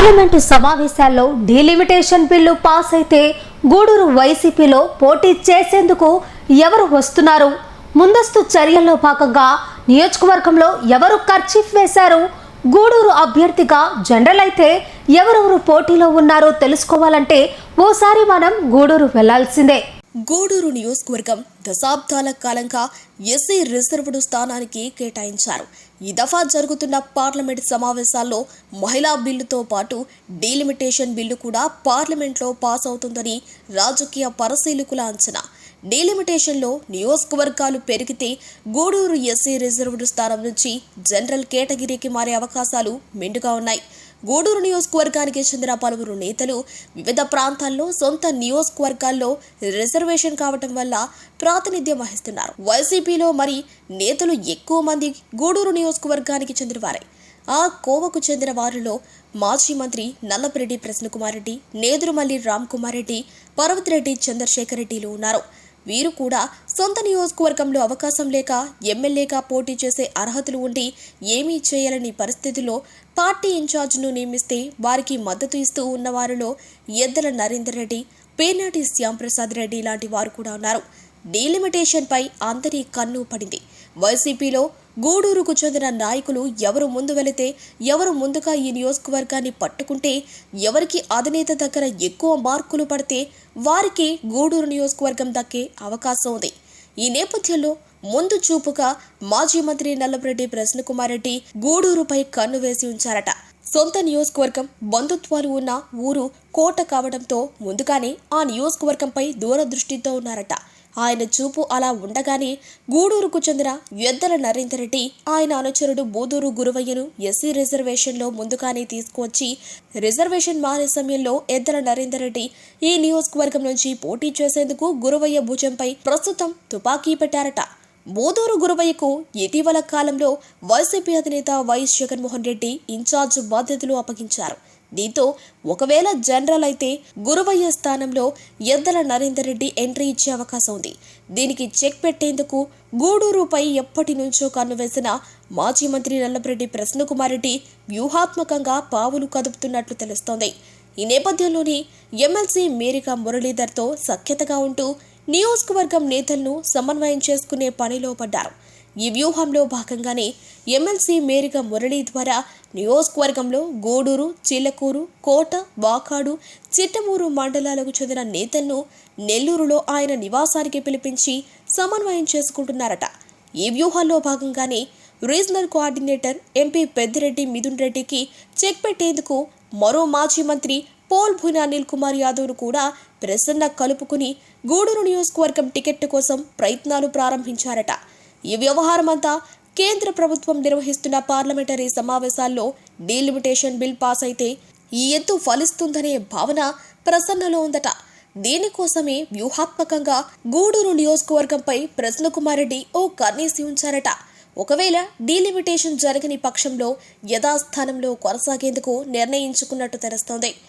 Parliament సమావేశాల్లో delimitation bill pass అయితే గూడూరు వైసీపీలో పోటీ చేసేందుకు ఎవరు వస్తున్నారు? ముందస్తు చర్యల్లో భాగంగా నియోజకవర్గంలో ఎవరు కర్చీఫ్ వేశారు? గూడూరు అభ్యర్థిగా జనరల్ అయితే ఎవరెవరు పోటీలో ఉన్నారో తెలుసుకోవాలంటే ఓసారి మనం గూడూరు వెళ్లాల్సిందే. గూడూరు నియోజకవర్గం దశాబ్దాల కాలంగా ఎస్సీ రిజర్వ్డ్ స్థానానికి కేటాయించారు. ఈ దఫా జరుగుతున్న పార్లమెంట్ సమావేశాల్లో మహిళా బిల్లుతో పాటు డీలిమిటేషన్ బిల్లు కూడా పార్లమెంట్లో పాస్ అవుతుందని రాజకీయ పరిశీలకుల అంచనా. డీలిమిటేషన్లో నియోజకవర్గాలు పెరిగితే గూడూరు ఎస్సీ రిజర్వ్డ్ స్థానం నుంచి జనరల్ కేటగిరీకి మారే అవకాశాలు మెండుగా ఉన్నాయి. గూడూరు నియోజకవర్గానికి చెందిన పలువురు నేతలు వివిధ ప్రాంతాల్లో సొంత నియోజకవర్గాల్లో రిజర్వేషన్ కావటం వల్ల ప్రాతినిధ్యం వహిస్తున్నారు. వైసీపీలో మరి నేతలు ఎక్కువ మంది గూడూరు నియోజకవర్గానికి చెందినవారే. ఆ కోవకు చెందిన వారిలో మాజీ మంత్రి నల్లపరెడ్డి ప్రసన్నకుమార్ రెడ్డి, నేదురుమల్లి రామ్కుమార్ రెడ్డి, పర్వతిరెడ్డి చంద్రశేఖర్ రెడ్డిలు ఉన్నారు. వీరు కూడా సొంత నియోజకవర్గంలో అవకాశం లేక ఎమ్మెల్యేగా పోటీ చేసే అర్హతలు ఉండి ఏమీ చేయలేని పరిస్థితుల్లో పార్టీ ఇన్ఛార్జ్ను నియమిస్తే వారికి మద్దతు ఇస్తూ ఉన్న వారిలో ఎద్దల నరేందర్ రెడ్డి, పేర్నాటి శ్యాంప్రసాద్ రెడ్డి లాంటి వారు కూడా ఉన్నారు. డీలిమిటేషన్పై అందరి కన్ను పడింది. వైసీపీలో గూడూరుకు చెందిన నాయకులు ఎవరు ముందు వెళితే, ఎవరు ముందుగా ఈ నియోజకవర్గాన్ని పట్టుకుంటే, ఎవరికి అధినేత దగ్గర ఎక్కువ మార్కులు పడితే వారికి గూడూరు నియోజకవర్గం దక్కే అవకాశం ఉంది. ఈ నేపథ్యంలో ముందు చూపుగా మాజీ మంత్రి నల్లపరెడ్డి ప్రసన్నకుమార్ రెడ్డి గూడూరుపై కన్ను వేసి ఉంచారట. సొంత నియోజకవర్గం, బంధుత్వాలు ఉన్న ఊరు కోట కావడంతో ముందుగానే ఆ నియోజకవర్గంపై దూరదృష్టితో ఉన్నారట. ఆయన చూపు అలా ఉండగానే గూడూరుకు చెందిన ఎద్దల నరేందర్ రెడ్డి, ఆయన అనుచరుడు బూదూరు గురువయ్యను ఎస్సీ రిజర్వేషన్లో ముందుగానే తీసుకువచ్చి రిజర్వేషన్ మారే సమయంలో ఎద్దల నరేందర్ రెడ్డి ఈ నియోజకవర్గం నుంచి పోటీ చేసేందుకు గురువయ్య భుజంపై ప్రస్తుతం తుపాకీ పెట్టారట. బూదూరు గురువయ్యకు ఇటీవల కాలంలో వైసీపీ అధినేత వైఎస్ జగన్మోహన్ రెడ్డి ఇన్ఛార్జ్ బాధ్యతలు అప్పగించారు. దీంతో ఒకవేళ జనరల్ అయితే గురువయ్య స్థానంలో ఎద్దల నరేందర్ రెడ్డి ఎంట్రీ ఇచ్చే అవకాశం ఉంది. దీనికి చెక్ పెట్టేందుకు గూడూరుపై ఎప్పటి నుంచో కన్ను వేసిన మాజీ మంత్రి నల్లపరెడ్డి ప్రసన్నకుమార్ రెడ్డి వ్యూహాత్మకంగా పావులు కదుపుతున్నట్లు తెలుస్తోంది. ఈ నేపథ్యంలోని ఎమ్మెల్సీ మేరికా మురళీధర్తో సఖ్యతగా ఉంటూ నియోజకవర్గం నేతలను సమన్వయం చేసుకునే పనిలో పడ్డారు. ఈ వ్యూహంలో భాగంగానే ఎమ్మెల్సీ మేరిక మురళీ ద్వారా నియోజకవర్గంలో గూడూరు, చిల్లకూరు, కోట, వాకాడు, చిట్టమూరు మండలాలకు చెందిన నేతలను నెల్లూరులో ఆయన నివాసానికి పిలిపించి సమన్వయం చేసుకుంటున్నారట. ఈ వ్యూహంలో భాగంగానే regional coordinator MP Peddireddy Mithun రెడ్డికి చెక్ పెట్టేందుకు మరో మాజీ మంత్రి పోల్భూని అనిల్ కుమార్ యాదవ్ను కూడా ప్రసన్న కలుపుకుని గూడూరు నియోజకవర్గం టికెట్ కోసం ప్రయత్నాలు ప్రారంభించారట. ఈ వ్యవహారమంతా కేంద్ర ప్రభుత్వం నిర్వహిస్తున్న పార్లమెంటరీ సమావేశాల్లో డీలిమిటేషన్ బిల్ పాస్ అయితే ఈ ఎత్తు ఫలిస్తుందనే భావన ప్రసన్నలో ఉందట. దీనికోసమే వ్యూహాత్మకంగా గూడూరు నియోజకవర్గంపై ప్రసన్నకుమార్ రెడ్డి ఓ కన్నేసి ఉంచారట. ఒకవేళ డీలిమిటేషన్ జరగని పక్షంలో యథాస్థానంలో కొనసాగేందుకు నిర్ణయించుకున్నట్టు తెలుస్తోంది.